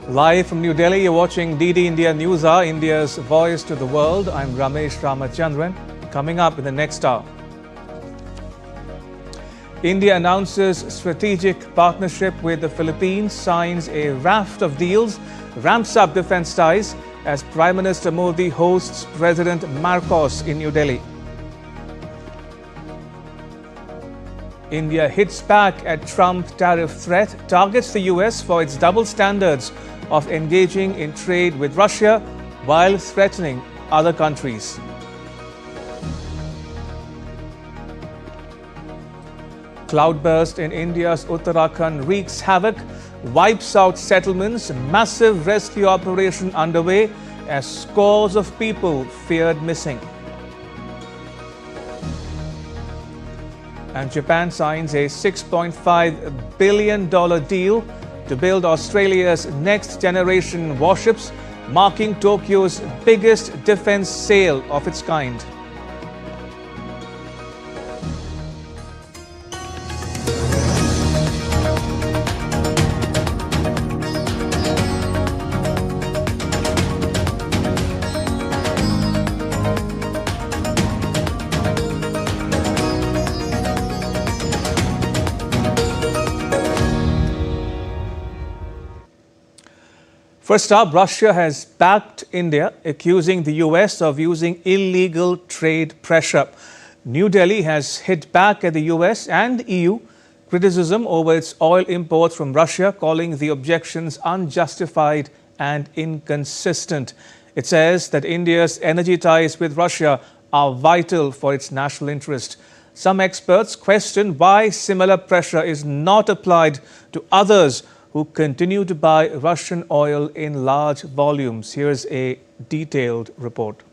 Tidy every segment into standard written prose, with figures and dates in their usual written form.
Live from New Delhi, you're watching DD India News Hour, India's voice to the world. I'm Ramesh Ramachandran. Coming up in the next hour, India announces strategic partnership with the Philippines, signs a raft of deals, ramps up defense ties as Prime Minister Modi hosts President Marcos in New Delhi. India hits back at Trump tariff threat, targets the US for its double standards of engaging in trade with Russia while threatening other countries. Cloudburst in India's Uttarakhand wreaks havoc, wipes out settlements, massive rescue operation underway as scores of people feared missing. And Japan signs a $6.5 billion deal to build Australia's next-generation warships, marking Tokyo's biggest defense sale of its kind. First up, Russia has backed India, accusing the US of using illegal trade pressure. New Delhi has hit back at the US and EU, criticism over its oil imports from Russia, calling the objections unjustified and inconsistent. It says that India's energy ties with Russia are vital for its national interest. Some experts question why similar pressure is not applied to others who continue to buy Russian oil in large volumes. Here's a detailed report.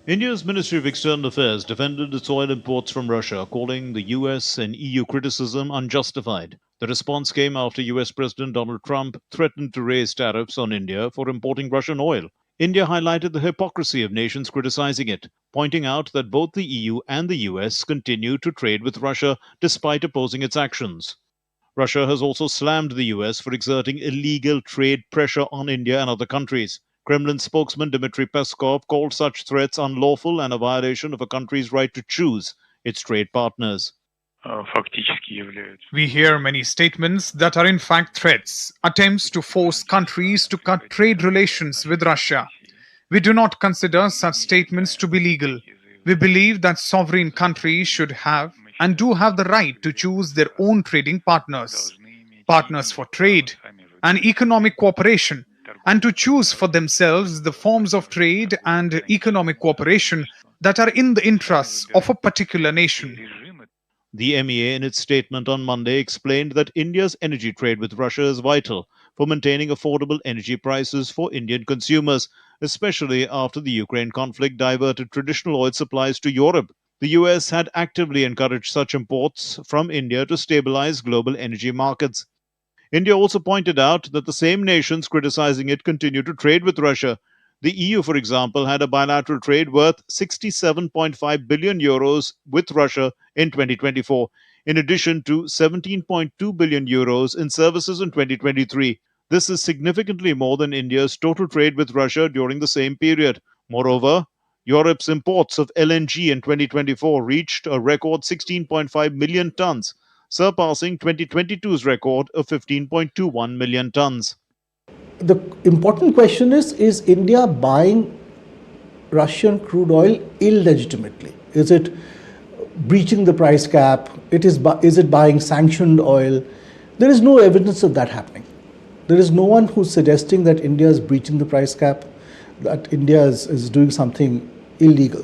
India's Ministry of External Affairs defended its oil imports from Russia, calling the US and EU criticism unjustified. The response came after US President Donald Trump threatened to raise tariffs on India for importing Russian oil. India highlighted the hypocrisy of nations criticizing it, pointing out that both the EU and the US continue to trade with Russia despite opposing its actions. Russia has also slammed the US for exerting illegal trade pressure on India and other countries. Kremlin spokesman Dmitry Peskov called such threats unlawful and a violation of a country's right to choose its trade partners. We hear many statements that are in fact threats, attempts to force countries to cut trade relations with Russia. We do not consider such statements to be legal. We believe that sovereign countries should have and do have the right to choose their own trading partners for trade and economic cooperation, and to choose for themselves the forms of trade and economic cooperation that are in the interests of a particular nation. The MEA, in its statement on Monday, explained that India's energy trade with Russia is vital for maintaining affordable energy prices for Indian consumers, especially after the Ukraine conflict diverted traditional oil supplies to Europe. The US had actively encouraged such imports from India to stabilize global energy markets. India also pointed out that the same nations criticizing it continue to trade with Russia. The EU, for example, had a bilateral trade worth 67.5 billion euros with Russia in 2024, in addition to 17.2 billion euros in services in 2023. This is significantly more than India's total trade with Russia during the same period. Moreover, Europe's imports of LNG in 2024 reached a record 16.5 million tons, surpassing 2022's record of 15.21 million tons. The important question is India buying Russian crude oil illegitimately? Is it breaching the price cap? Is it buying sanctioned oil? There is no evidence of that happening. There is no one who's suggesting that India is breaching the price cap, that India is doing something illegal.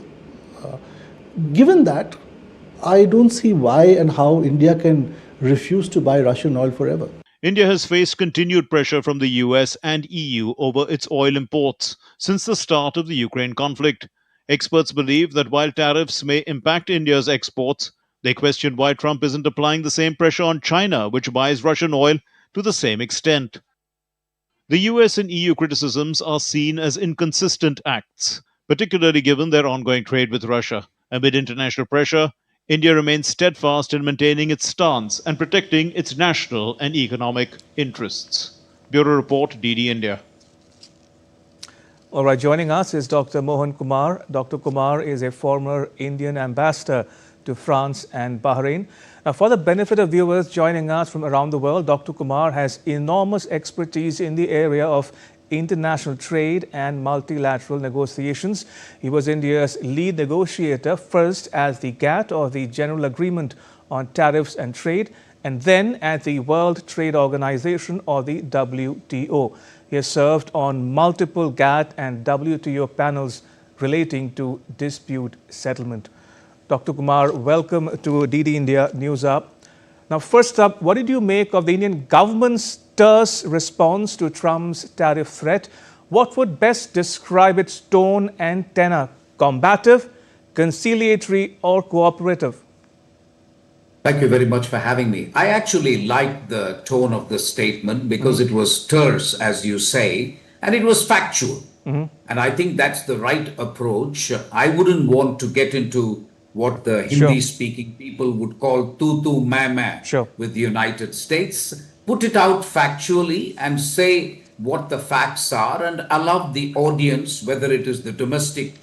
Given that, I don't see why and how India can refuse to buy Russian oil forever. India has faced continued pressure from the US and EU over its oil imports since the start of the Ukraine conflict. Experts believe that while tariffs may impact India's exports, they question why Trump isn't applying the same pressure on China, which buys Russian oil to the same extent. The US and EU criticisms are seen as inconsistent acts, particularly given their ongoing trade with Russia. Amid international pressure, India remains steadfast in maintaining its stance and protecting its national and economic interests. Bureau Report, DD India. All right, joining us is Dr. Mohan Kumar. Dr. Kumar is a former Indian ambassador to France and Bahrain. Now, for the benefit of viewers joining us from around the world, Dr. Kumar has enormous expertise in the area of international trade and multilateral negotiations. He was India's lead negotiator, first as the GATT, or the General Agreement on Tariffs and Trade, and then at the World Trade Organization, or the WTO. He has served on multiple GATT and WTO panels relating to dispute settlement. Dr. Kumar, welcome to DD India News Up. Now, first up, what did you make of the Indian government's terse response to Trump's tariff threat? What would best describe its tone and tenor? Combative, conciliatory, or cooperative? Thank you very much for having me. I actually liked the tone of the statement because it was terse, as you say, and it was factual. And I think that's the right approach. I wouldn't want to get into what the Hindi-speaking people would call tu-tu, ma-ma with the United States. Put it out factually and say what the facts are and allow the audience, whether it is the domestic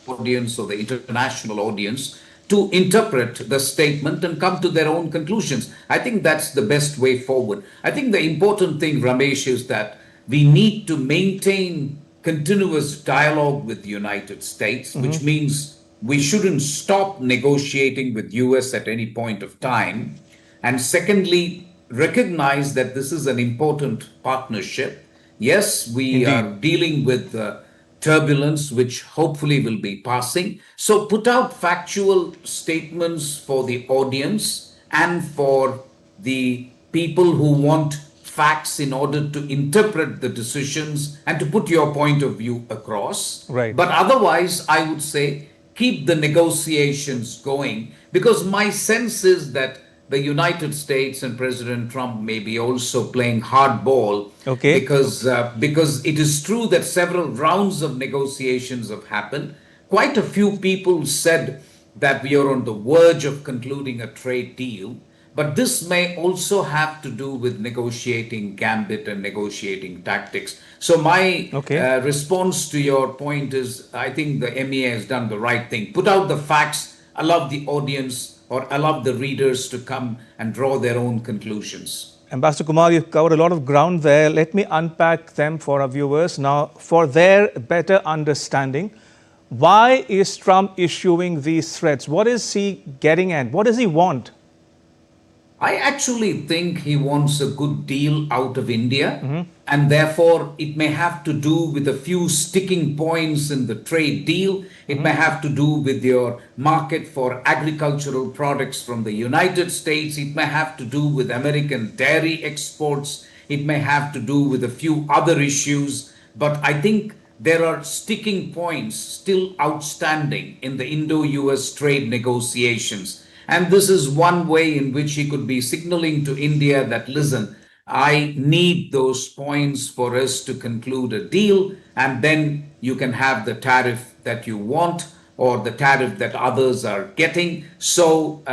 audience or the international audience, to interpret the statement and come to their own conclusions. I think that's the best way forward. I think the important thing, Ramesh, is that we need to maintain continuous dialogue with the United States, which means we shouldn't stop negotiating with US at any point of time. And secondly, recognize that this is an important partnership. Yes, we are dealing with turbulence, which hopefully will be passing. So put out factual statements for the audience and for the people who want facts in order to interpret the decisions and to put your point of view across. Right. But otherwise, I would say keep the negotiations going, because my sense is that the United States and President Trump may be also playing hardball, because it is true that several rounds of negotiations have happened. Quite a few people said that we are on the verge of concluding a trade deal, but this may also have to do with negotiating gambit and negotiating tactics. So my response to your point is, I think the MEA has done the right thing. Put out the facts, allow the audience or allow the readers to come and draw their own conclusions. Ambassador Kumar, you've covered a lot of ground there. Let me unpack them for our viewers. Now, for their better understanding, why is Trump issuing these threats? What is he getting at? What does he want? I actually think he wants a good deal out of India, and therefore it may have to do with a few sticking points in the trade deal. It may have to do with your market for agricultural products from the United States. It may have to do with American dairy exports. It may have to do with a few other issues. But I think there are sticking points still outstanding in the Indo-US trade negotiations. And this is one way in which he could be signaling to India that, listen, I need those points for us to conclude a deal, and then you can have the tariff that you want or the tariff that others are getting. So,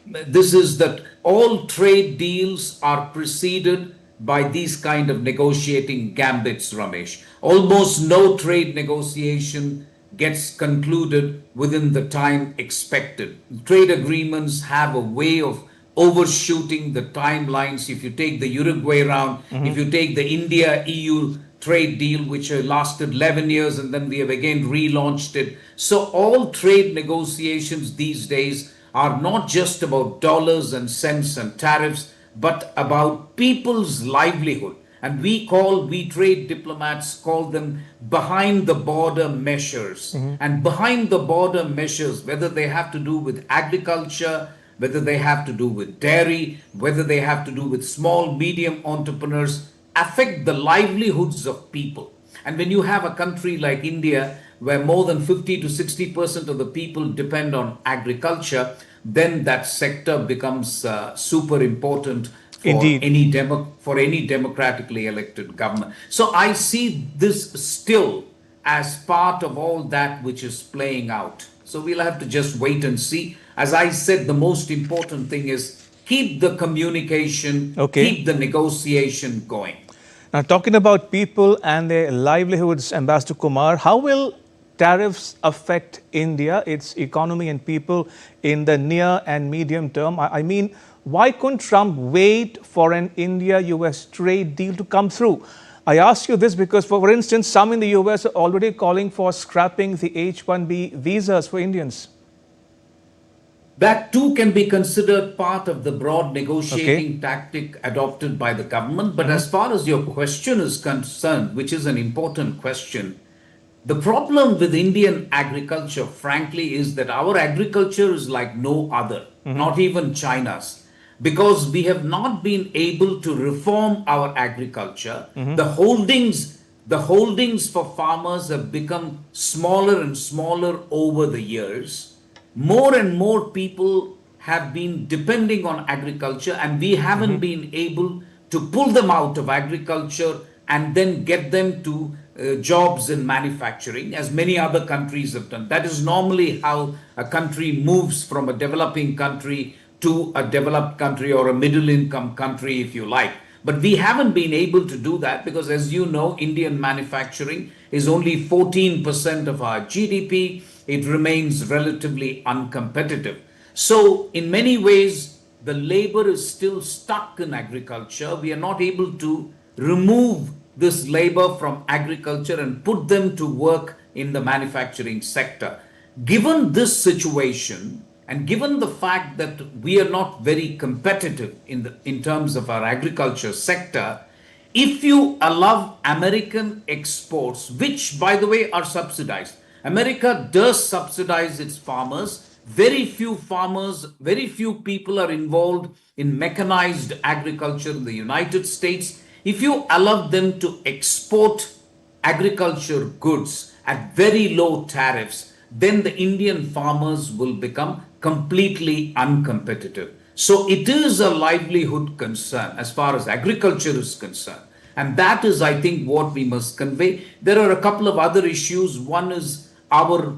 this is that all trade deals are preceded by these kind of negotiating gambits, Ramesh. Almost no trade negotiation gets concluded within the time expected. Trade agreements have a way of overshooting the timelines. If you take the Uruguay round, if you take the India-EU trade deal, which lasted 11 years, and then we have again relaunched it. So all trade negotiations these days are not just about dollars and cents and tariffs, but about people's livelihood. And we trade diplomats call them behind the border measures. And behind the border measures, whether they have to do with agriculture, whether they have to do with dairy, whether they have to do with small, medium entrepreneurs, affect the livelihoods of people. And when you have a country like India, where more than 50 to 60% of the people depend on agriculture, then that sector becomes super important for any democratically elected government. So I see this still as part of all that which is playing out. So we'll have to just wait and see. As I said, the most important thing is keep the communication, keep the negotiation going. Now, talking about people and their livelihoods, Ambassador Kumar, how will tariffs affect India, its economy and people in the near and medium term? I mean, why couldn't Trump wait for an India-US trade deal to come through? I ask you this because, for instance, some in the US are already calling for scrapping the H-1B visas for Indians. That too can be considered part of the broad negotiating tactic adopted by the government. But as far as your question is concerned, which is an important question, the problem with Indian agriculture, frankly, is that our agriculture is like no other, not even China's, because we have not been able to reform our agriculture. The holdings for farmers have become smaller and smaller over the years. More and more people have been depending on agriculture, and we haven't been able to pull them out of agriculture and then get them to jobs in manufacturing, as many other countries have done. That is normally how a country moves from a developing country to a developed country or a middle income country, if you like. But we haven't been able to do that because, as you know, Indian manufacturing is only 14% of our GDP. It remains relatively uncompetitive. So in many ways, the labor is still stuck in agriculture. We are not able to remove this labor from agriculture and put them to work in the manufacturing sector. Given this situation, and given the fact that we are not very competitive in terms of our agriculture sector, if you allow American exports, which by the way are subsidized, America does subsidize its farmers. Very few farmers, very few people are involved in mechanized agriculture in the United States. If you allow them to export agriculture goods at very low tariffs, then the Indian farmers will become completely uncompetitive. So it is a livelihood concern as far as agriculture is concerned. And that is, I think, what we must convey. There are a couple of other issues. One is our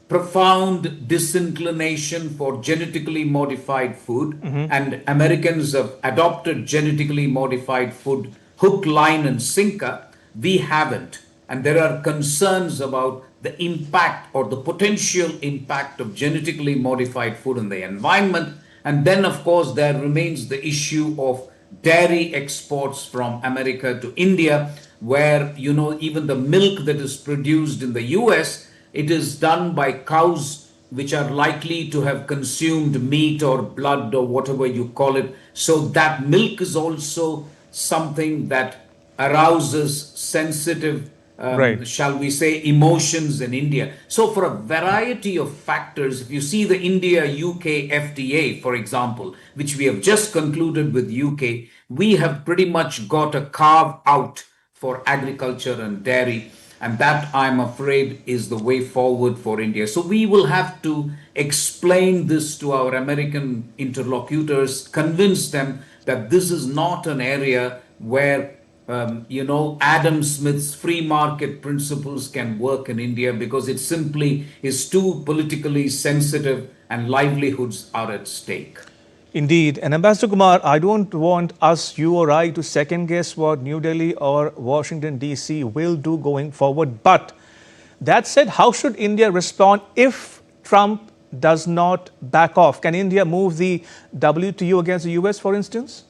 profound disinclination for genetically modified food, and Americans have adopted genetically modified food hook, line and sinker. We haven't, and there are concerns about the impact or the potential impact of genetically modified food in the environment. And then of course there remains the issue of dairy exports from America to India, where even the milk that is produced in the US, it is done by cows which are likely to have consumed meat or blood or whatever you call it. So that milk is also something that arouses sensitive, shall we say, emotions in India. So for a variety of factors, if you see the India-UK FTA, for example, which we have just concluded with UK, we have pretty much got a carve out for agriculture and dairy. And that, I'm afraid, is the way forward for India. So we will have to explain this to our American interlocutors, convince them that this is not an area where, Adam Smith's free market principles can work in India, because it simply is too politically sensitive and livelihoods are at stake. Indeed. And Ambassador Kumar, I don't want us, you or I, to second guess what New Delhi or Washington, D.C. will do going forward. But that said, how should India respond if Trump does not back off? Can India move the WTO against the US, for instance?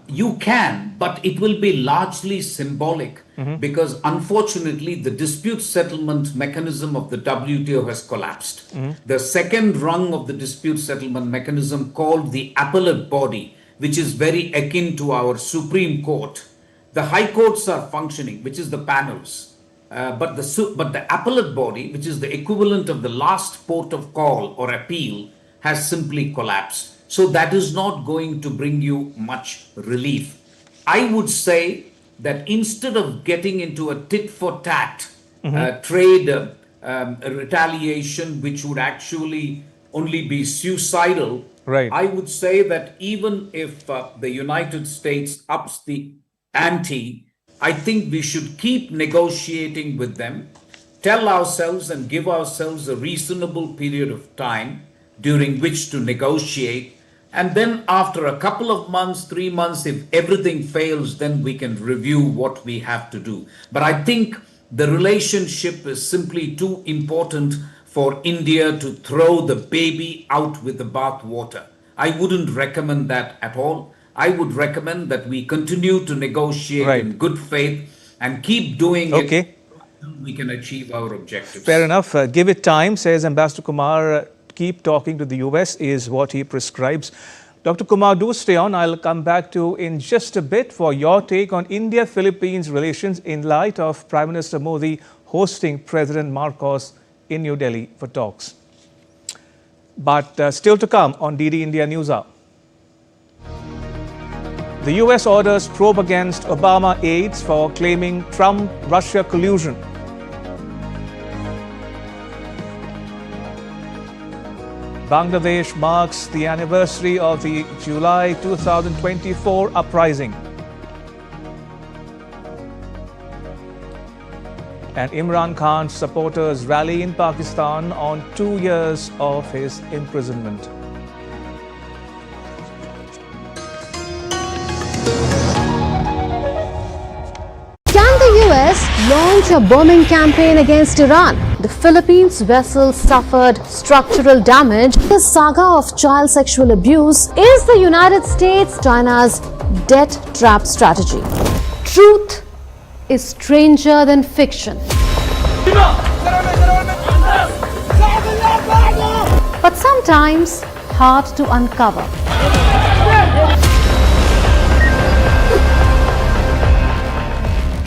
You can, but it will be largely symbolic, because unfortunately the dispute settlement mechanism of the WTO has collapsed. The second rung of the dispute settlement mechanism, called the appellate body, which is very akin to our Supreme Court. The high courts are functioning, which is the panels. But the appellate body, which is the equivalent of the last port of call or appeal, has simply collapsed. So that is not going to bring you much relief. I would say that instead of getting into a tit for tat trade retaliation, which would actually only be suicidal, I would say that even if the United States ups the ante, I think we should keep negotiating with them tell ourselves and give ourselves a reasonable period of time during which to negotiate. And then after a couple of months, 3 months, if everything fails, then we can review what we have to do. But I think the relationship is simply too important for India to throw the baby out with the bathwater. I wouldn't recommend that at all. I would recommend that we continue to negotiate in good faith and keep doing it until we can achieve our objectives. Fair enough. Give it time, says Ambassador Kumar. Keep talking to the US is what he prescribes. Dr. Kumar, do stay on. I'll come back to you in just a bit for your take on India-Philippines relations in light of Prime Minister Modi hosting President Marcos in New Delhi for talks. But still to come on DD India News Hour. The US orders probe against Obama aides for claiming Trump-Russia collusion. Bangladesh marks the anniversary of the July 2024 uprising. And Imran Khan's supporters rally in Pakistan on 2 years of his imprisonment. Can the US launch a bombing campaign against Iran? The Philippines vessel suffered structural damage. The saga of child sexual abuse is the United States China's debt trap strategy. Truth is stranger than fiction. But sometimes hard to uncover.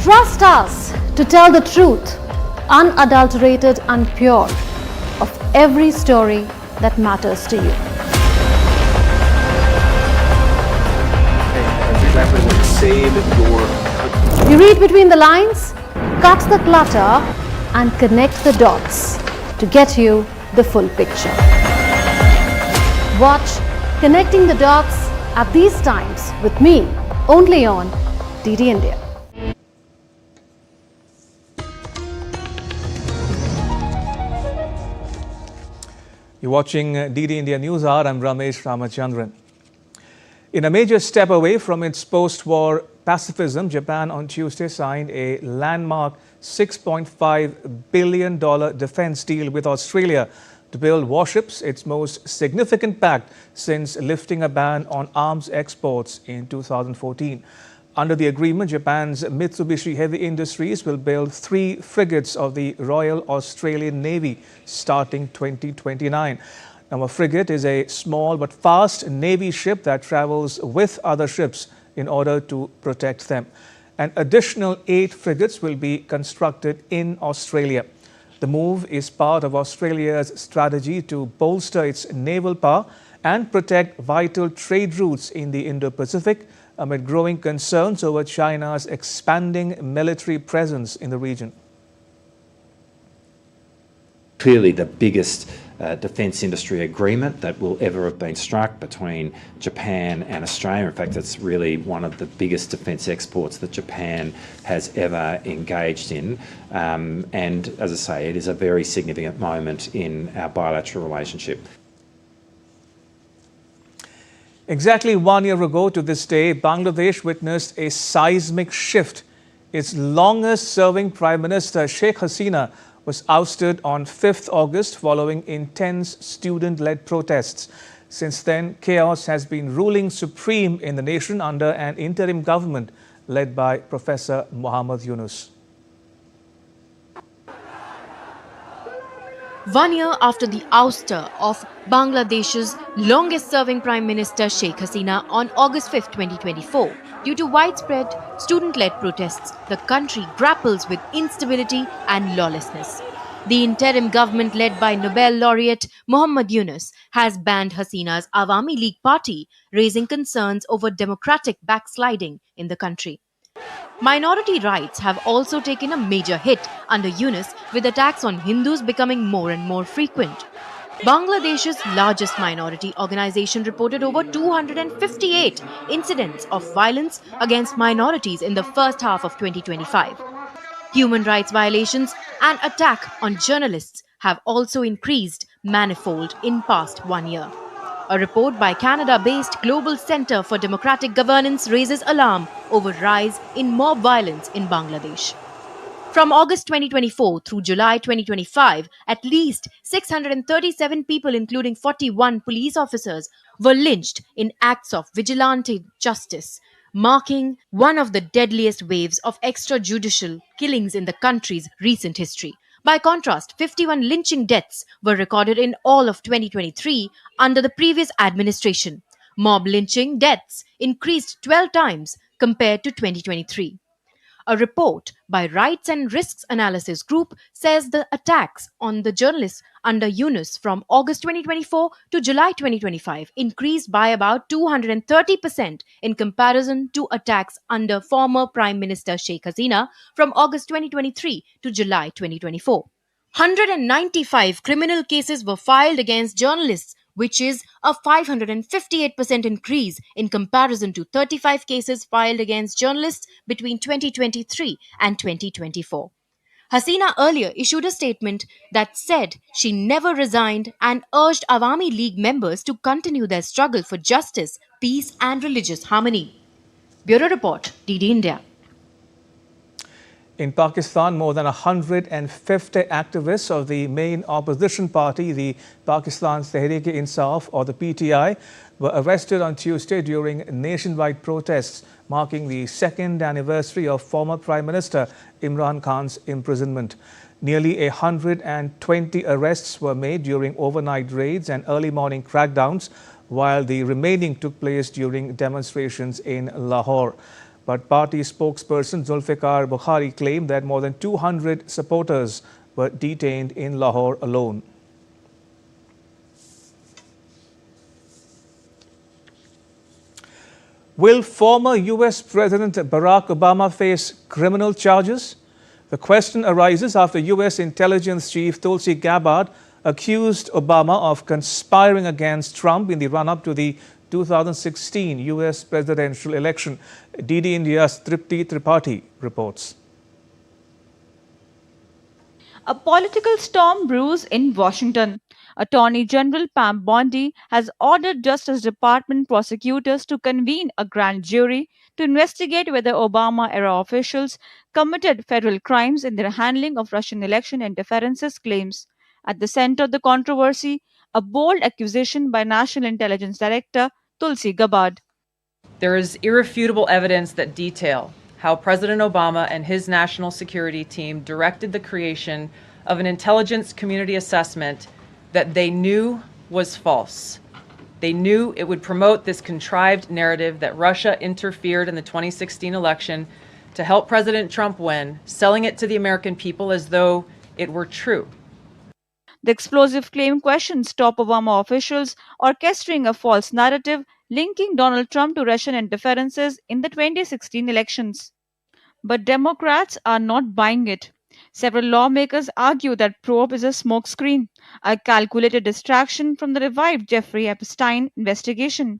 Trust us to tell the truth, unadulterated and pure, of every story that matters to you. Exactly what save your country. You read between the lines, cut the clutter, and connect the dots to get you the full picture. Watch Connecting the Dots at these times with me, only on DD India. You're watching DD India News Hour. I'm Ramesh Ramachandran. In a major step away from its post-war pacifism, Japan on Tuesday signed a landmark $6.5 billion defense deal with Australia to build warships, its most significant pact since lifting a ban on arms exports in 2014. Under the agreement, Japan's Mitsubishi Heavy Industries will build 3 frigates of the Royal Australian Navy starting 2029. Now, a frigate is a small but fast Navy ship that travels with other ships in order to protect them. An additional 8 frigates will be constructed in Australia. The move is part of Australia's strategy to bolster its naval power and protect vital trade routes in the Indo-Pacific amid growing concerns over China's expanding military presence in the region. Clearly the biggest defence industry agreement that will ever have been struck between Japan and Australia. In fact, it's really one of the biggest defence exports that Japan has ever engaged in. And as I say, it is a very significant moment in our bilateral relationship. Exactly 1 year ago to this day, Bangladesh witnessed a seismic shift. Its longest-serving Prime Minister, Sheikh Hasina, was ousted on 5th August following intense student-led protests. Since then, chaos has been ruling supreme in the nation under an interim government led by Professor Muhammad Yunus. 1 year after the ouster of Bangladesh's longest-serving Prime Minister Sheikh Hasina on August 5, 2024, due to widespread student-led protests, the country grapples with instability and lawlessness. The interim government led by Nobel laureate Muhammad Yunus has banned Hasina's Awami League party, raising concerns over democratic backsliding in the country. Minority rights have also taken a major hit under Yunus, with attacks on Hindus becoming more and more frequent. Bangladesh's largest minority organization reported over 258 incidents of violence against minorities in the first half of 2025. Human rights violations and attack on journalists have also increased manifold in past 1 year. A report by Canada-based Global Centre for Democratic Governance raises alarm over rise in mob violence in Bangladesh. From August 2024 through July 2025, at least 637 people, including 41 police officers, were lynched in acts of vigilante justice, marking one of the deadliest waves of extrajudicial killings in the country's recent history. By contrast, 51 lynching deaths were recorded in all of 2023 under the previous administration. Mob lynching deaths increased 12 times compared to 2023. A report by Rights and Risks Analysis Group says the attacks on the journalists under Yunus from August 2024 to July 2025 increased by about 230% in comparison to attacks under former Prime Minister Sheikh Hasina from August 2023 to July 2024. 195 criminal cases were filed against journalists, which is a 558% increase in comparison to 35 cases filed against journalists between 2023 and 2024. Hasina earlier issued a statement that said she never resigned and urged Awami League members to continue their struggle for justice, peace, and religious harmony. Bureau Report, DD India. In Pakistan, more than 150 activists of the main opposition party, the Pakistan Tehreek-e-Insaf or the PTI, were arrested on Tuesday during nationwide protests marking the second anniversary of former Prime Minister Imran Khan's imprisonment. Nearly 120 arrests were made during overnight raids and early morning crackdowns, while the remaining took place during demonstrations in Lahore. But party spokesperson Zulfikar Bukhari claimed that more than 200 supporters were detained in Lahore alone. Will former US President Barack Obama face criminal charges? The question arises after US intelligence chief Tulsi Gabbard accused Obama of conspiring against Trump in the run-up to the 2016 US presidential election. DD India's Tripti Tripathi reports. A political storm brews in Washington. Attorney General Pam Bondi has ordered Justice Department prosecutors to convene a grand jury to investigate whether Obama-era officials committed federal crimes in their handling of Russian election interferences claims. At the center of the controversy, a bold accusation by National Intelligence Director Tulsi Gabbard. There is irrefutable evidence that detail how President Obama and his national security team directed the creation of an intelligence community assessment that they knew was false. They knew it would promote this contrived narrative that Russia interfered in the 2016 election to help President Trump win, selling it to the American people as though it were true. The explosive claim questions top Obama officials orchestrating a false narrative linking Donald Trump to Russian interferences in the 2016 elections. But Democrats are not buying it. Several lawmakers argue that probe is a smokescreen, a calculated distraction from the revived Jeffrey Epstein investigation.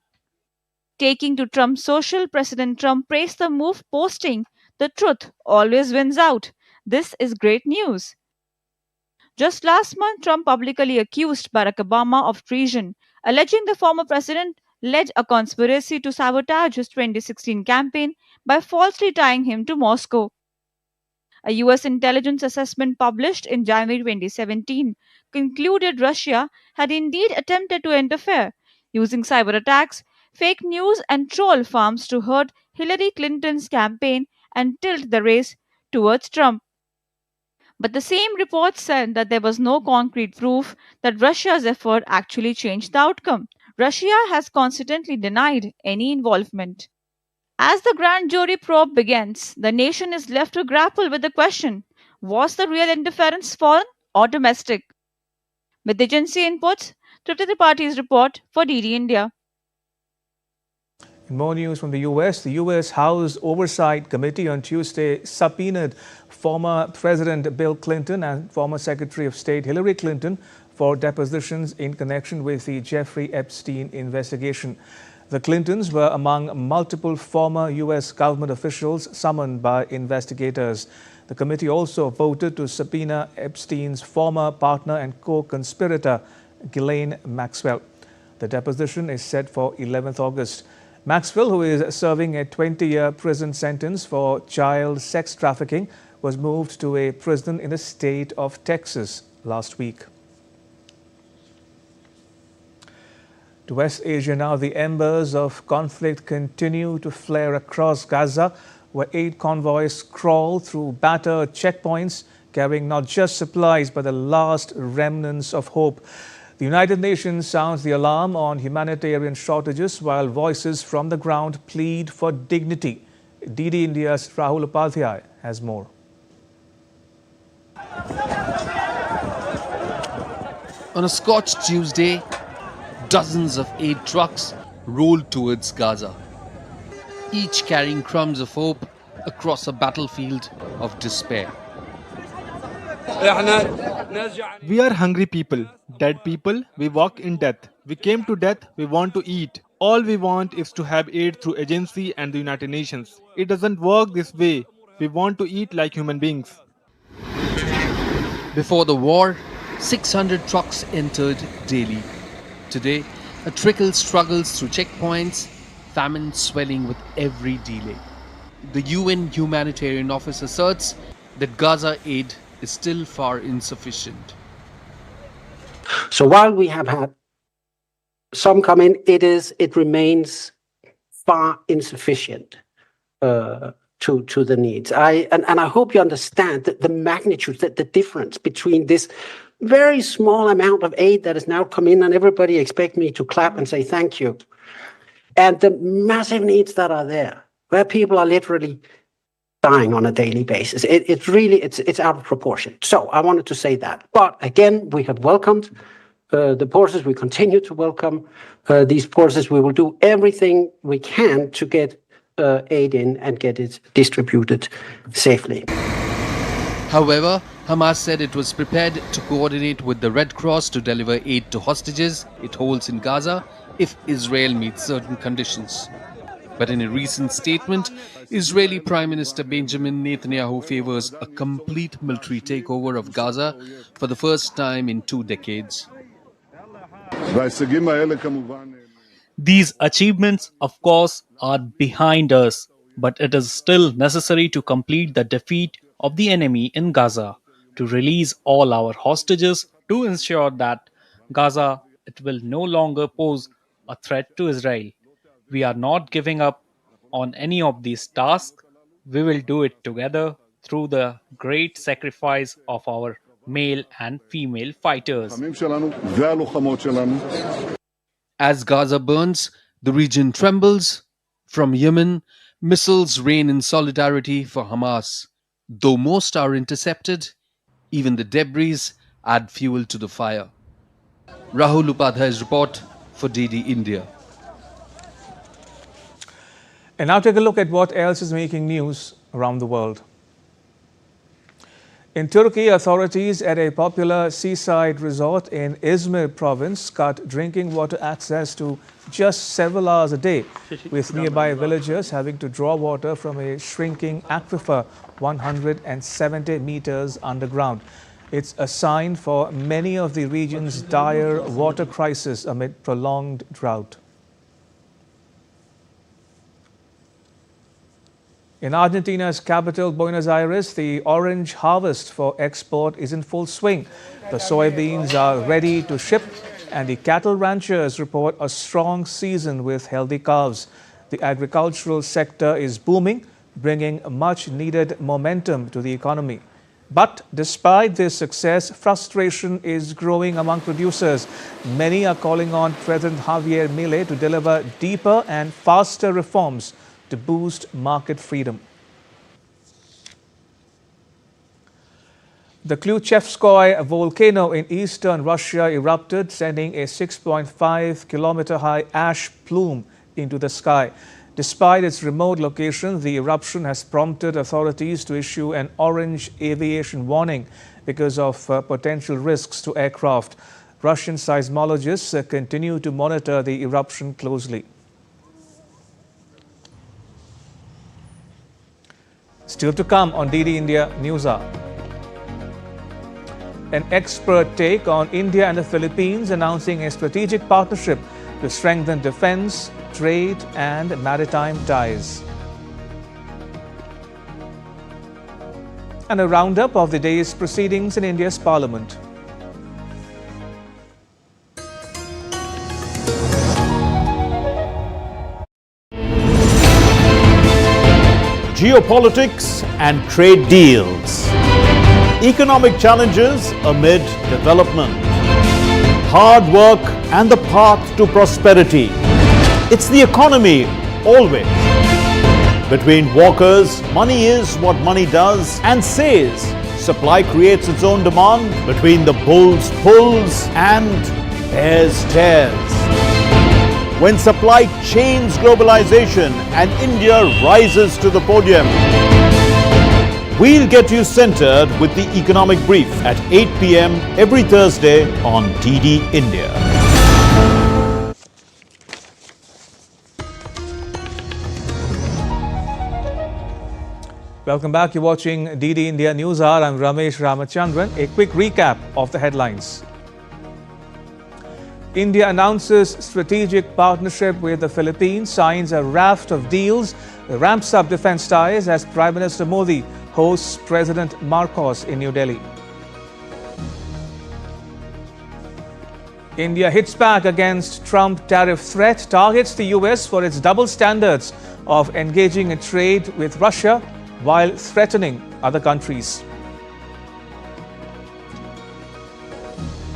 Taking to Trump's social, President Trump praised the move, posting, "The truth always wins out. This is great news." Just last month, Trump publicly accused Barack Obama of treason, alleging the former president led a conspiracy to sabotage his 2016 campaign by falsely tying him to Moscow. A US intelligence assessment published in January 2017 concluded Russia had indeed attempted to interfere, using cyber attacks, fake news, and troll farms to hurt Hillary Clinton's campaign and tilt the race towards Trump. But the same report said that there was no concrete proof that Russia's effort actually changed the outcome. Russia has consistently denied any involvement. As the grand jury probe begins, the nation is left to grapple with the question, was the real interference foreign or domestic? With agency inputs, Tripti Tripathi report for DD India. In more news from the U.S. House Oversight Committee on Tuesday subpoenaed former President Bill Clinton and former Secretary of State Hillary Clinton for depositions in connection with the Jeffrey Epstein investigation. The Clintons were among multiple former U.S. government officials summoned by investigators. The committee also voted to subpoena Epstein's former partner and co-conspirator, Ghislaine Maxwell. The deposition is set for 11th August. Maxwell, who is serving a 20-year prison sentence for child sex trafficking, was moved to a prison in the state of Texas last week. To West Asia now, the embers of conflict continue to flare across Gaza, where aid convoys crawl through battered checkpoints, carrying not just supplies but the last remnants of hope. The United Nations sounds the alarm on humanitarian shortages, while voices from the ground plead for dignity. DD India's Rahul Upadhyay has more. On a scorched Tuesday, dozens of aid trucks rolled towards Gaza, each carrying crumbs of hope across a battlefield of despair. We are hungry people, dead people, we walk in death. We came to death, we want to eat. All we want is to have aid through agency and the United Nations. It doesn't work this way. We want to eat like human beings. Before the war, 600 trucks entered daily. Today, a trickle struggles through checkpoints, famine swelling with every delay. The UN humanitarian office asserts that Gaza aid is still far insufficient. So while we have had some come in, it remains far insufficient to the needs. And I hope you understand that the magnitude, that the difference between this very small amount of aid that has now come in, and everybody expect me to clap and say thank you, and the massive needs that are there, where people are literally dying on a daily basis. It's out of proportion. So I wanted to say that. But again, we have welcomed the forces. We continue to welcome these forces. We will do everything we can to get aid in and get it distributed safely. However, Hamas said it was prepared to coordinate with the Red Cross to deliver aid to hostages it holds in Gaza if Israel meets certain conditions. But in a recent statement, Israeli Prime Minister Benjamin Netanyahu favors a complete military takeover of Gaza for the first time in 2 decades. These achievements, of course, are behind us, but it is still necessary to complete the defeat of the enemy in Gaza, to release all our hostages, to ensure that Gaza it will no longer pose a threat to Israel. We are not giving up on any of these tasks. We will do it together through the great sacrifice of our male and female fighters. As Gaza burns, the region trembles. From Yemen, missiles rain in solidarity for Hamas. Though most are intercepted, even the debris add fuel to the fire. Rahul Upadhyay's report for DD India. And now take a look at what else is making news around the world. In Turkey, authorities at a popular seaside resort in Izmir province cut drinking water access to just several hours a day, with nearby villagers having to draw water from a shrinking aquifer 170 meters underground. It's a sign for many of the region's dire water crisis amid prolonged drought. In Argentina's capital, Buenos Aires, the orange harvest for export is in full swing. The soybeans are ready to ship, and the cattle ranchers report a strong season with healthy calves. The agricultural sector is booming, bringing much needed momentum to the economy. But despite this success, frustration is growing among producers. Many are calling on President Javier Milei to deliver deeper and faster reforms to boost market freedom. The Klyuchevskoy volcano in eastern Russia erupted, sending a 6.5-kilometer high ash plume into the sky. Despite its remote location, the eruption has prompted authorities to issue an orange aviation warning because of potential risks to aircraft. Russian seismologists continue to monitor the eruption closely. Still to come on DD India News Hour. An expert take on India and the Philippines announcing a strategic partnership to strengthen defense, trade and maritime ties. And a roundup of the day's proceedings in India's parliament. Geopolitics and trade deals. Economic challenges amid development. Hard work and the path to prosperity. It's the economy always. Between walkers, money is what money does and says. Supply creates its own demand. Between the bulls pulls and bears tears. When supply chains globalization and India rises to the podium. We'll get you centered with the economic brief at 8 p.m. every Thursday on DD India. Welcome back. You're watching DD India News Hour. I'm Ramesh Ramachandran. A quick recap of the headlines. India announces strategic partnership with the Philippines, signs a raft of deals, ramps up defense ties as Prime Minister Modi hosts President Marcos in New Delhi. India hits back against Trump tariff threat, targets the US for its double standards of engaging in trade with Russia while threatening other countries.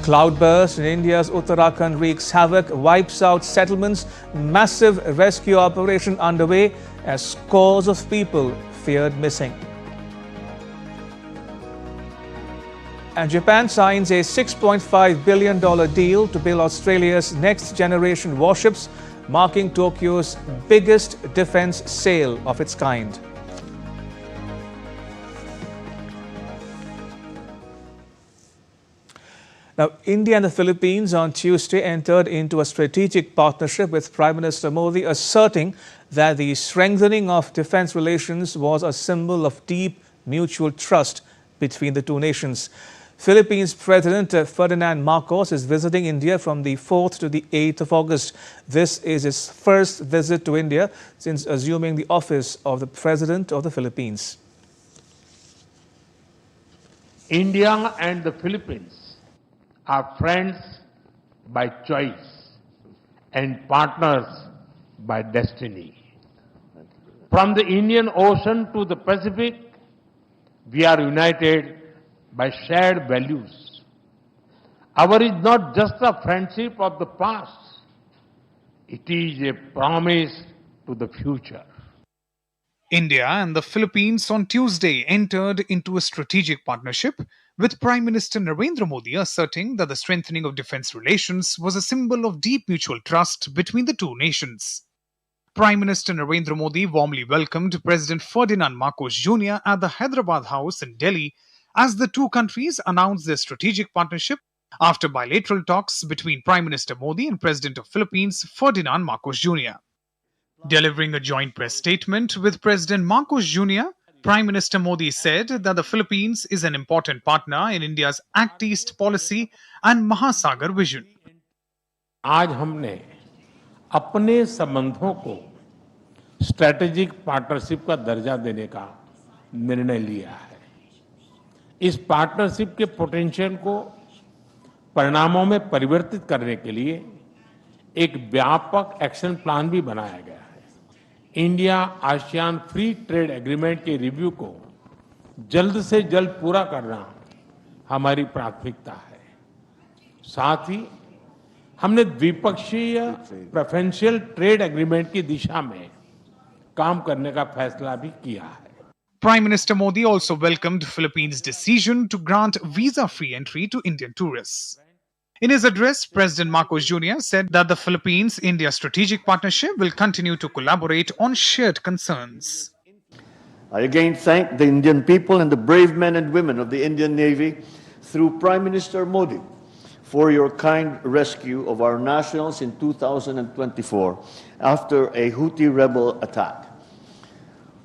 Cloudburst in India's Uttarakhand wreaks havoc, wipes out settlements, massive rescue operation underway as scores of people feared missing. And Japan signs a $6.5 billion deal to build Australia's next generation warships, marking Tokyo's biggest defense sale of its kind. Now, India and the Philippines on Tuesday entered into a strategic partnership with Prime Minister Modi, asserting that the strengthening of defense relations was a symbol of deep mutual trust between the two nations. Philippines President Ferdinand Marcos is visiting India from the 4th to the 8th of August. This is his first visit to India since assuming the office of the President of the Philippines. India and the Philippines are friends by choice and partners by destiny. From the Indian Ocean to the Pacific, we are united by shared values. Our is not just a friendship of the past, it is a promise to the future. India and the Philippines on Tuesday entered into a strategic partnership, with Prime Minister Narendra Modi asserting that the strengthening of defense relations was a symbol of deep mutual trust between the two nations. Prime Minister Narendra Modi warmly welcomed President Ferdinand Marcos Jr. at the Hyderabad House in Delhi as the two countries announced their strategic partnership after bilateral talks between Prime Minister Modi and President of Philippines Ferdinand Marcos Jr. Delivering a joint press statement with President Marcos Jr., Prime Minister Modi said that the Philippines is an important partner in India's Act East policy and Mahasagar vision. आज हमने अपने संबंधों को strategic partnership का दर्जा देने का निर्णय लिया है। इस पार्टनरशिप के पोटेंशियल को परिणामों में परिवर्तित करने के लिए एक व्यापक एक्शन प्लान भी बनाया गया है। India ASEAN free trade agreement के रिव्यू को जल्द से जल्द पूरा करना हमारी प्राथमिकता है। साथ ही हमने द्विपक्षीय प्रेफरेंशियल ट्रेड एग्रीमेंट की दिशा में काम करने का फैसला भी किया है। Prime Minister Modi also welcomed Philippines' decision to grant visa-free entry to Indian tourists. In his address, President Marcos Jr. said that the Philippines-India strategic partnership will continue to collaborate on shared concerns. I again thank the Indian people and the brave men and women of the Indian Navy through Prime Minister Modi for your kind rescue of our nationals in 2024 after a Houthi rebel attack.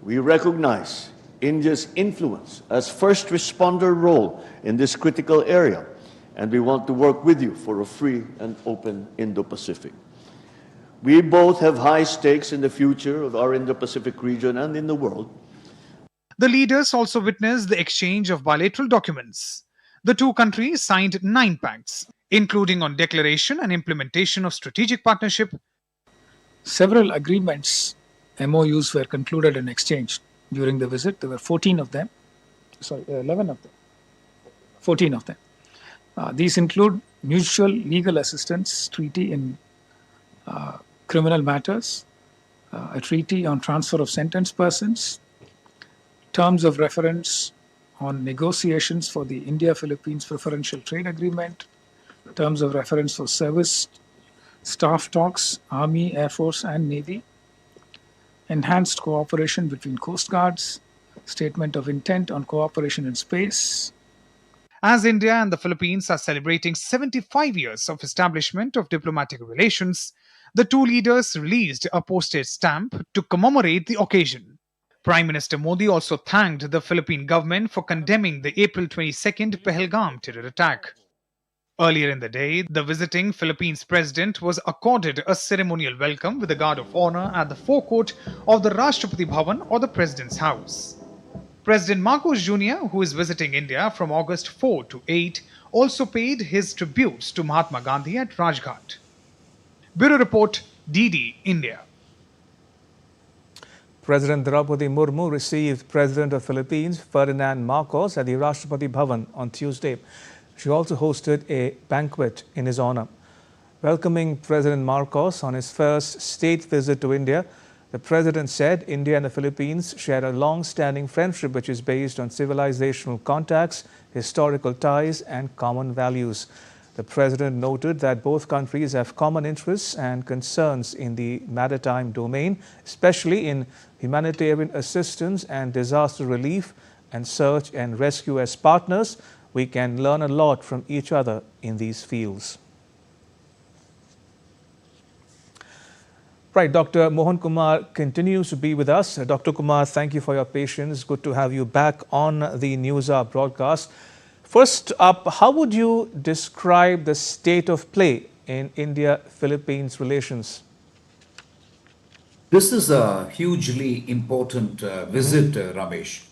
We recognize India's influence as first responder role in this critical area, and we want to work with you for a free and open Indo-Pacific. We both have high stakes in the future of our Indo-Pacific region and in the world. The leaders also witnessed the exchange of bilateral documents. The two countries signed 9 pacts, including on declaration and implementation of strategic partnership. Several agreements, MoUs, were concluded and exchanged during the visit. There were 11 of them. 14 of them. These include mutual legal assistance treaty in criminal matters, a treaty on transfer of sentenced persons, terms of reference on negotiations for the India-Philippines Preferential Trade Agreement, terms of reference for service staff talks, Army, Air Force and Navy, enhanced cooperation between Coast Guards, statement of intent on cooperation in space. As India and the Philippines are celebrating 75 years of establishment of diplomatic relations, the two leaders released a postage stamp to commemorate the occasion. Prime Minister Modi also thanked the Philippine government for condemning the April 22nd Pahalgam terror attack. Earlier in the day, the visiting Philippines president was accorded a ceremonial welcome with a guard of honor at the forecourt of the Rashtrapati Bhavan or the President's House. President Marcos Jr., who is visiting India from August 4 to 8, also paid his tributes to Mahatma Gandhi at Rajghat. Bureau Report, DD, India. President Draupadi Murmu received President of Philippines Ferdinand Marcos at the Rashtrapati Bhavan on Tuesday. She also hosted a banquet in his honor. Welcoming President Marcos on his first state visit to India, the President said India and the Philippines share a long-standing friendship which is based on civilizational contacts, historical ties and common values. The President noted that both countries have common interests and concerns in the maritime domain, especially in humanitarian assistance and disaster relief and search and rescue. As partners, we can learn a lot from each other in these fields. Right, Dr. Mohan Kumar continues to be with us. Dr. Kumar, thank you for your patience. Good to have you back on the News Hour broadcast. First up, how would you describe the state of play in India-Philippines relations? This is a hugely important visit, Ramesh,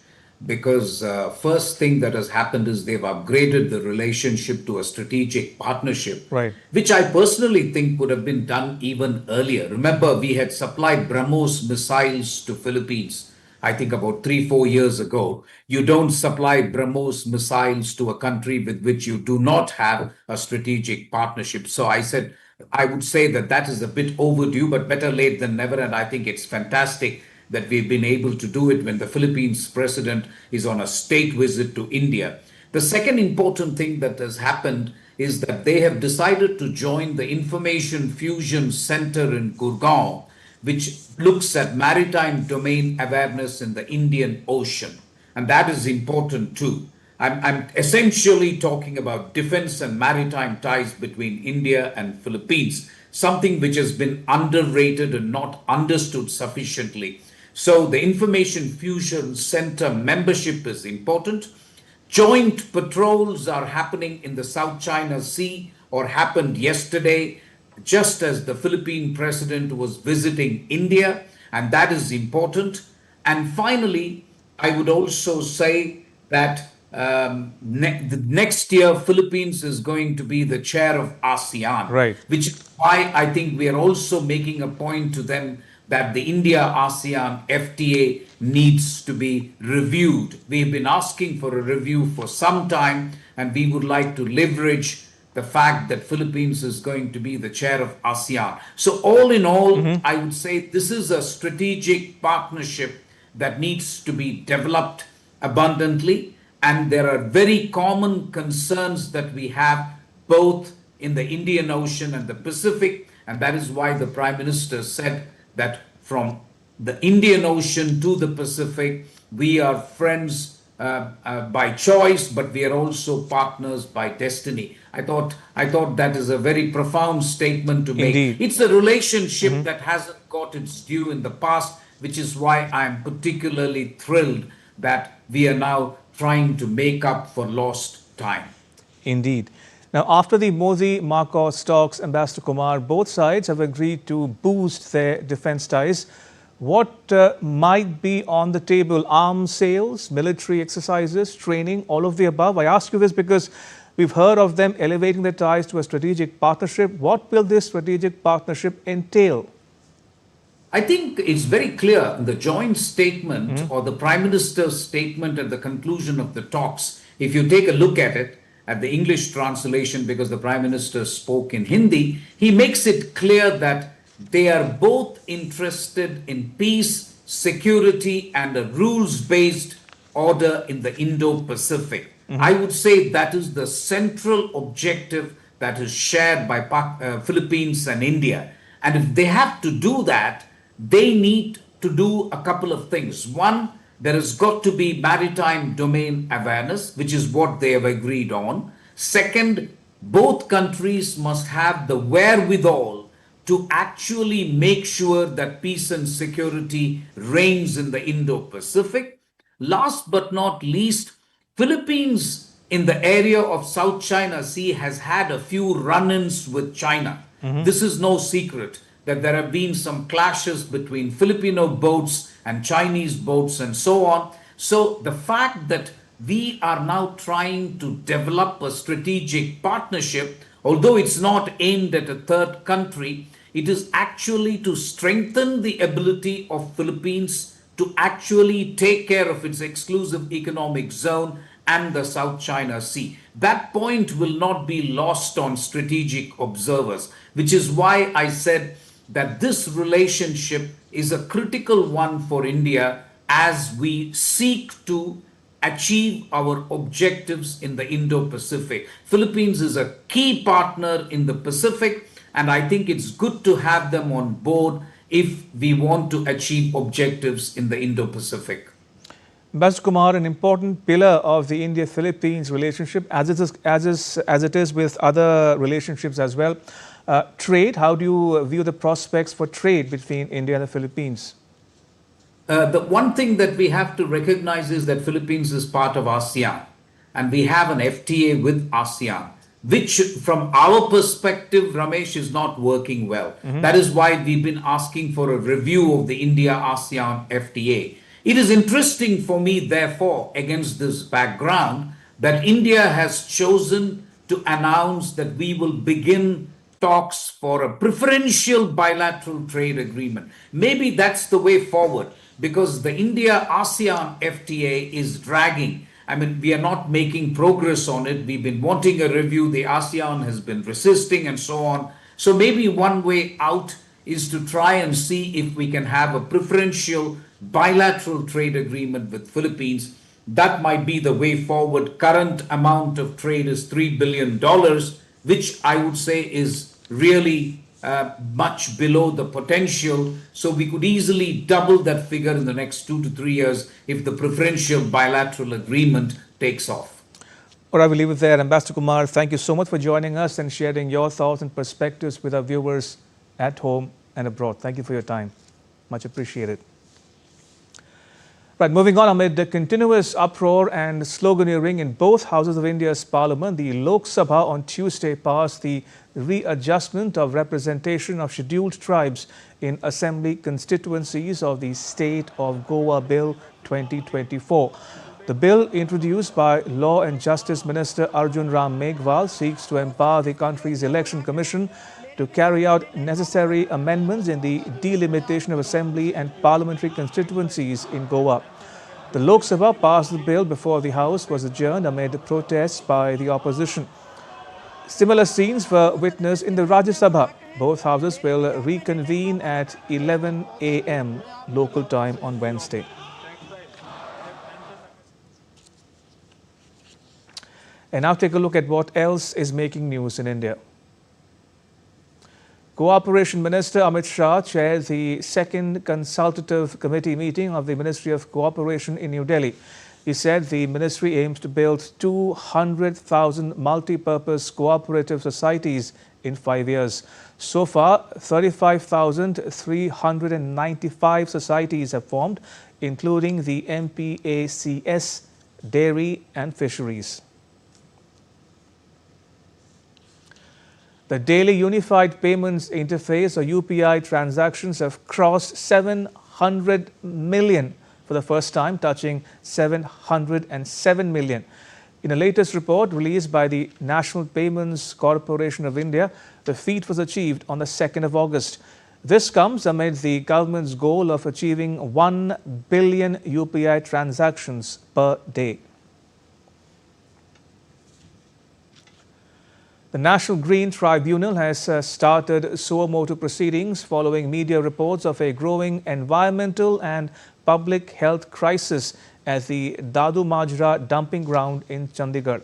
because first thing that has happened is they've upgraded the relationship to a strategic partnership, right, which I personally think would have been done even earlier. Remember, we had supplied BrahMos missiles to Philippines, I think about 3-4 years ago. You don't supply BrahMos missiles to a country with which you do not have a strategic partnership. So I would say that is a bit overdue, but better late than never. And I think it's fantastic that we've been able to do it when the Philippines president is on a state visit to India. The second important thing that has happened is that they have decided to join the Information Fusion Center in Gurgaon, which looks at maritime domain awareness in the Indian Ocean. And that is important too. I'm essentially talking about defense and maritime ties between India and Philippines, something which has been underrated and not understood sufficiently. So the Information Fusion Center membership is important. Joint patrols are happening in the South China Sea or happened yesterday, just as the Philippine president was visiting India, and that is important. And finally, I would also say that next year, Philippines is going to be the chair of ASEAN, right, which is why I think we are also making a point to them that the India-ASEAN FTA needs to be reviewed. We've been asking for a review for some time, and we would like to leverage the fact that Philippines is going to be the chair of ASEAN. So all in all, I would say this is a strategic partnership that needs to be developed abundantly. And there are very common concerns that we have both in the Indian Ocean and the Pacific. And that is why the Prime Minister said that from the Indian Ocean to the Pacific, we are friends by choice, but we are also partners by destiny. I thought that is a very profound statement to make. Indeed. It's a relationship that hasn't got its due in the past, which is why I'm particularly thrilled that we are now trying to make up for lost time. Indeed. Now, after the Modi-Marcos talks, Ambassador Kumar, both sides have agreed to boost their defense ties. What might be on the table? Arms sales, military exercises, training, all of the above? I ask you this because we've heard of them elevating their ties to a strategic partnership. What will this strategic partnership entail? I think it's very clear in the joint statement or the Prime Minister's statement at the conclusion of the talks. If you take a look at it, at the English translation, because the Prime Minister spoke in Hindi, he makes it clear that they are both interested in peace, security, and a rules-based order in the Indo-Pacific. I would say that is the central objective that is shared by Philippines and India. And if they have to do that, they need to do a couple of things. One, there has got to be maritime domain awareness, which is what they have agreed on. Second, both countries must have the wherewithal to actually make sure that peace and security reigns in the Indo-Pacific. Last but not least, Philippines in the area of South China Sea has had a few run-ins with China. This is no secret that there have been some clashes between Filipino boats and Chinese boats and so on. So the fact that we are now trying to develop a strategic partnership, although it's not aimed at a third country, it is actually to strengthen the ability of Philippines to actually take care of its exclusive economic zone and the South China Sea. That point will not be lost on strategic observers, which is why I said that this relationship is a critical one for India as we seek to achieve our objectives in the Indo-Pacific. Philippines is a key partner in the Pacific, and I think it's good to have them on board if we want to achieve objectives in the Indo-Pacific. Ambassador Kumar, an important pillar of the India-Philippines relationship, as it is with other relationships as well. Trade, how do you view the prospects for trade between India and the Philippines? The one thing that we have to recognize is that Philippines is part of ASEAN, and we have an FTA with ASEAN, which from our perspective, Ramesh, is not working well. That is why we've been asking for a review of the India-ASEAN FTA. It is interesting for me, therefore, against this background, that India has chosen to announce that we will begin talks for a preferential bilateral trade agreement. Maybe that's the way forward, because the India-ASEAN FTA is dragging. I mean, we are not making progress on it. We've been wanting a review. The ASEAN has been resisting and so on. So maybe one way out is to try and see if we can have a preferential bilateral trade agreement with Philippines. That might be the way forward. Current amount of trade is $3 billion, which I would say is really much below the potential. So we could easily double that figure in the next 2 to 3 years if the preferential bilateral agreement takes off. All right, we'll leave it there. Ambassador Kumar, thank you so much for joining us and sharing your thoughts and perspectives with our viewers at home and abroad. Thank you for your time. Much appreciated. Right, moving on, amid the continuous uproar and sloganeering in both houses of India's parliament, the Lok Sabha on Tuesday passed the readjustment of representation of scheduled tribes in assembly constituencies of the State of Goa Bill 2024. The bill, introduced by Law and Justice Minister Arjun Ram Meghwal, seeks to empower the country's election commission to carry out necessary amendments in the delimitation of assembly and parliamentary constituencies in Goa. The Lok Sabha passed the bill before the House was adjourned amid protests by the opposition. Similar scenes were witnessed in the Rajya Sabha. Both houses will reconvene at 11 a.m. local time on Wednesday. And now take a look at what else is making news in India. Cooperation Minister Amit Shah chairs the second consultative committee meeting of the Ministry of Cooperation in New Delhi. He said the ministry aims to build 200,000 multi-purpose cooperative societies in 5 years. So far, 35,395 societies have formed, including the MPACS, dairy and fisheries. The Daily Unified Payments Interface, or UPI, transactions have crossed 700 million for the first time, touching 707 million. In a latest report released by the National Payments Corporation of India, the feat was achieved on the 2nd of August. This comes amid the government's goal of achieving 1 billion UPI transactions per day. The National Green Tribunal has started suo motu proceedings following media reports of a growing environmental and public health crisis at the Dadu Majra dumping ground in Chandigarh.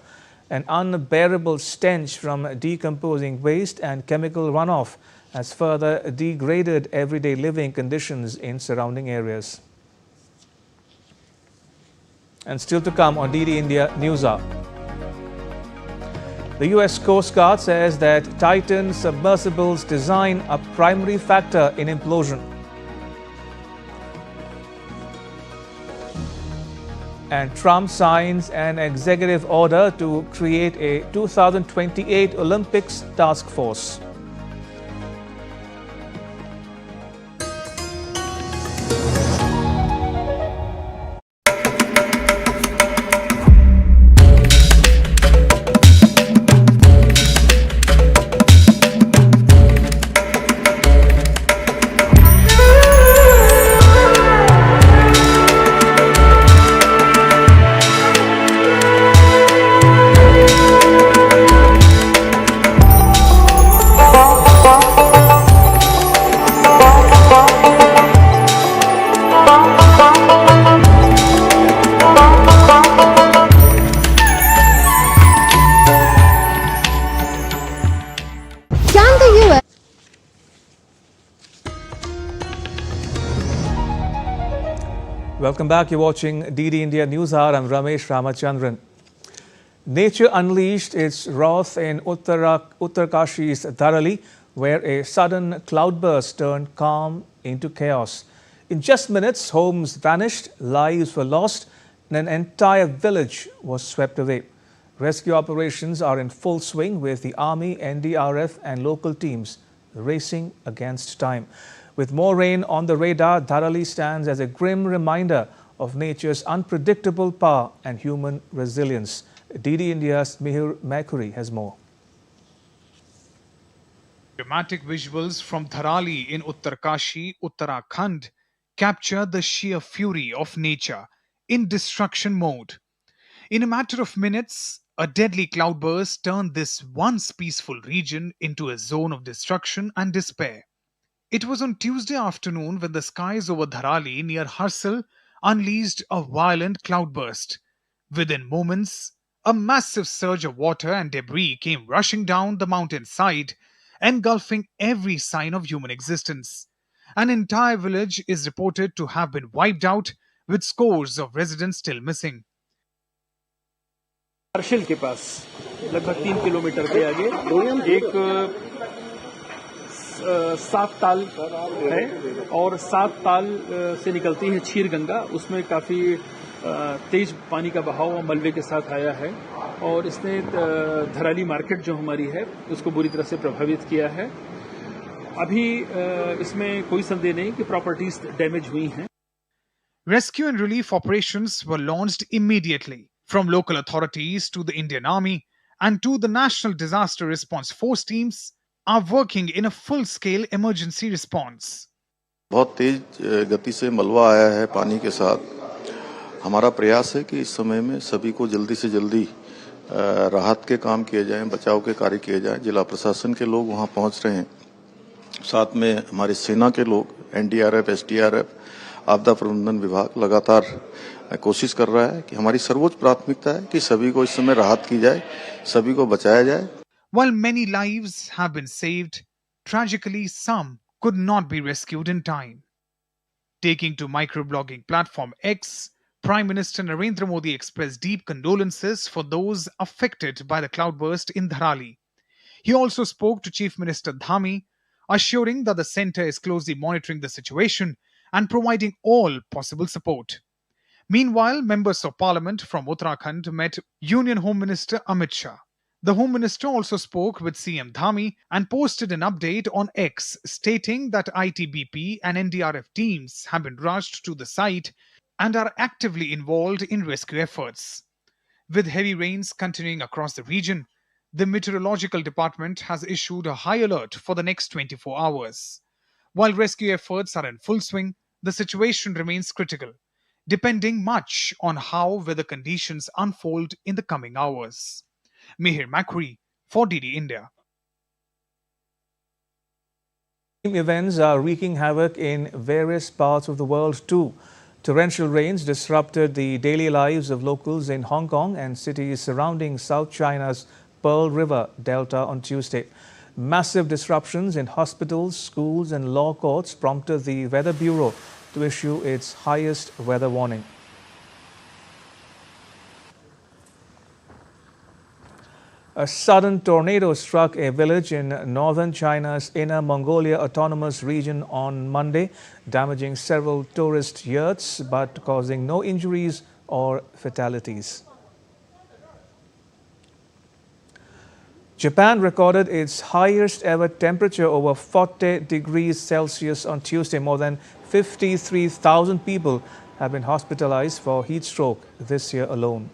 An unbearable stench from decomposing waste and chemical runoff has further degraded everyday living conditions in surrounding areas. And still to come on DD India News Hour. The US Coast Guard says that Titan submersibles design a primary factor in implosion. And Trump signs an executive order to create a 2028 Olympics task force. Welcome back. You're watching DD India News Hour. I'm Ramesh Ramachandran. Nature unleashed its wrath in Uttarkashi's Dharali, where a sudden cloudburst turned calm into chaos. In just minutes, homes vanished, lives were lost, and an entire village was swept away. Rescue operations are in full swing, with the Army, NDRF and local teams racing against time. With more rain on the radar, Dharali stands as a grim reminder of nature's unpredictable power and human resilience. DD India's Mihir Maikuri has more. Dramatic visuals from Dharali in Uttarkashi, Uttarakhand, capture the sheer fury of nature in destruction mode. In a matter of minutes, a deadly cloudburst turned this once peaceful region into a zone of destruction and despair. It was on Tuesday afternoon when the skies over Dharali near Harsal unleashed a violent cloudburst. Within moments, a massive surge of water and debris came rushing down the mountainside, engulfing every sign of human existence. An entire village is reported to have been wiped out, with scores of residents still missing. Harsil के पास लगभग 3 kilometre के आगे एक 7 ताल है और 7 ताल से निकलती है क्षीर गंगा। उसमें काफी तेज पानी का बहाव और मलबे के साथ आया है और इसने धराली मार्केट जो हमारी है उसको बुरी तरह से प्रभावित किया है। अभी इसमें कोई संदेह नहीं कि प्रॉपर्टीज डैमेज हुई हैं। Rescue and relief operations were launched immediately from local authorities to the Indian Army and to the National Disaster Response Force teams are working in a full-scale emergency response. बहुत तेज गति से मलबा आया है पानी के साथ। हमारा प्रयास है कि इस समय में सभी को जल्दी से जल्दी राहत के काम किए जाएं, बचाव के कार्य किए जाएं। जिला प्रशासन के लोग वहां पहुंच रहे हैं, साथ में हमारी सेना के लोग, एनडीआरएफ, एसडीआरएफ, आपदा प्रबंधन विभाग लगातार कोशिश कर रहा है कि हमारी सर्वोच्च प्राथमिकता है कि सभी को इस समय राहत की जाए, सभी को बचाया जाए। While many lives have been saved, tragically some could not be rescued in time. Taking to microblogging platform X, Prime Minister Narendra Modi expressed deep condolences for those affected by the cloudburst in Dharali. He also spoke to Chief Minister Dhami, assuring that the centre is closely monitoring the situation and providing all possible support. Meanwhile, members of parliament from Uttarakhand met Union Home Minister Amit Shah. The Home Minister also spoke with CM Dhami and posted an update on X stating that ITBP and NDRF teams have been rushed to the site and are actively involved in rescue efforts. With heavy rains continuing across the region, the Meteorological Department has issued a high alert for the next 24 hours. While rescue efforts are in full swing, the situation remains critical, depending much on how weather conditions unfold in the coming hours. Mihir Makri for DD India. Events are wreaking havoc in various parts of the world too. Torrential rains disrupted the daily lives of locals in Hong Kong and cities surrounding South China's Pearl River Delta on Tuesday. Massive disruptions in hospitals, schools and law courts prompted the Weather Bureau to issue its highest weather warning. A sudden tornado struck a village in northern China's Inner Mongolia Autonomous Region on Monday, damaging several tourist yurts but causing no injuries or fatalities. Japan recorded its highest ever temperature over 40 degrees Celsius on Tuesday. More than 53,000 people have been hospitalized for heat stroke this year alone.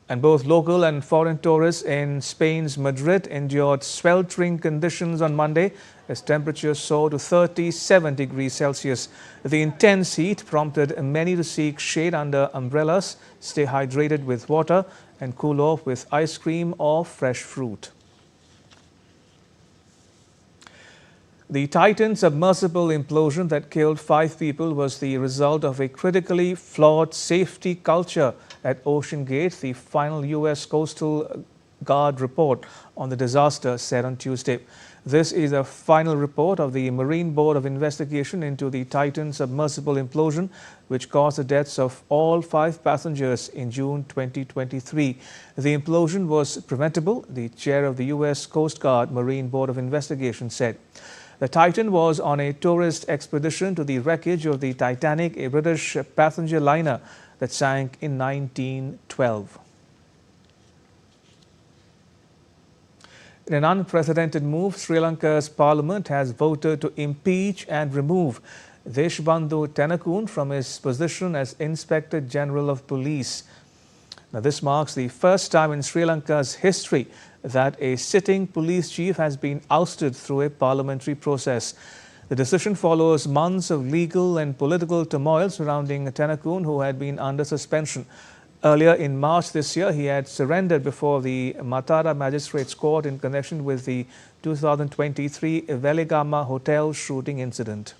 And both local and foreign tourists in Spain's Madrid endured sweltering conditions on Monday as temperatures soared to 37 degrees Celsius. The intense heat prompted many to seek shade under umbrellas, stay hydrated with water and cool off with ice cream or fresh fruit. The Titan submersible implosion that killed 5 people was the result of a critically flawed safety culture at Ocean Gate, the final U.S. Coastal Guard report on the disaster said on Tuesday. This is a final report of the Marine Board of Investigation into the Titan submersible implosion, which caused the deaths of all 5 passengers in June 2023. The implosion was preventable, the chair of the U.S. Coast Guard Marine Board of Investigation said. The Titan was on a tourist expedition to the wreckage of the Titanic, a British passenger liner that sank in 1912. In an unprecedented move, Sri Lanka's parliament has voted to impeach and remove Deshbandhu Tennakoon from his position as Inspector General of Police. Now, this marks the first time in Sri Lanka's history that a sitting police chief has been ousted through a parliamentary process. The decision follows months of legal and political turmoil surrounding Tennakoon, who had been under suspension. Earlier in March this year, he had surrendered before the Matara Magistrates Court in connection with the 2023 Veligama Hotel shooting incident.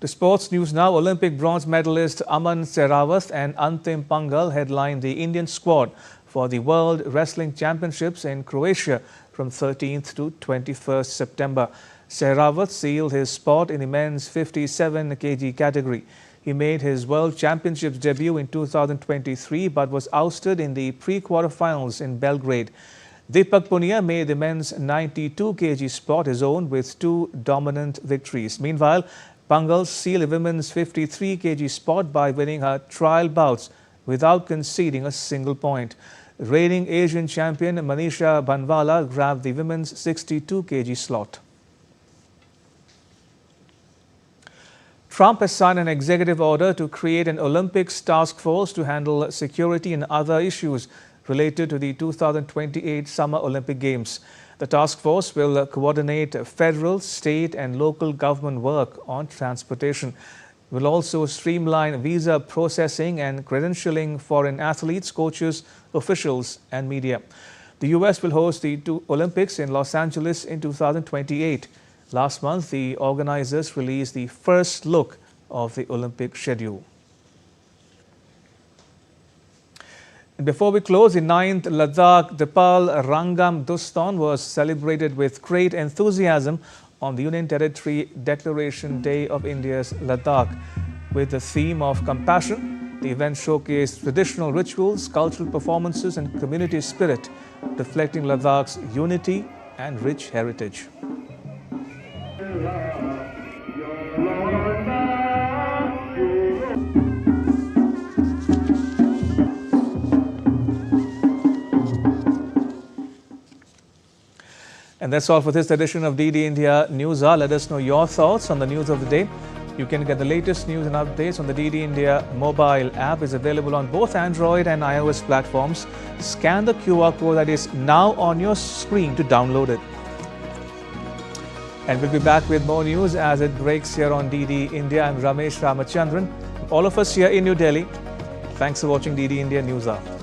To sports news now, Olympic bronze medalist Aman Sehrawat and Antim Pangal headlined the Indian squad for the World Wrestling Championships in Croatia from 13th to 21st September. Sehrawat sealed his spot in the men's 57 kg category. He made his World Championships debut in 2023 but was ousted in the pre-quarterfinals in Belgrade. Deepak Punia made the men's 92 kg spot his own with 2 dominant victories. Meanwhile, Pangal sealed the women's 53 kg spot by winning her trial bouts without conceding a single point. Reigning Asian champion Manisha Banwala grabbed the women's 62 kg slot. Trump has signed an executive order to create an Olympics task force to handle security and other issues related to the 2028 Summer Olympic Games. The task force will coordinate federal, state and local government work on transportation. It will also streamline visa processing and credentialing foreign athletes, coaches, officials and media. The U.S. will host the Olympics in Los Angeles in 2028. Last month, the organizers released the first look of the Olympic schedule. And before we close, the 9th Ladakh Dipal Rangam Dostan was celebrated with great enthusiasm on the Union Territory Declaration Day of India's Ladakh. With the theme of compassion, The event showcased traditional rituals, cultural performances and community spirit, reflecting Ladakh's unity and rich heritage. And that's all for this edition of DD India News Hour. Let us know your thoughts on the news of the day. You can get the latest news and updates on the DD India mobile app. It's available on both Android and iOS platforms. Scan the QR code that is now on your screen to download it. And we'll be back with more news as it breaks here on DD India. I'm Ramesh Ramachandran. All of us here in New Delhi. Thanks for watching DD India News Hour.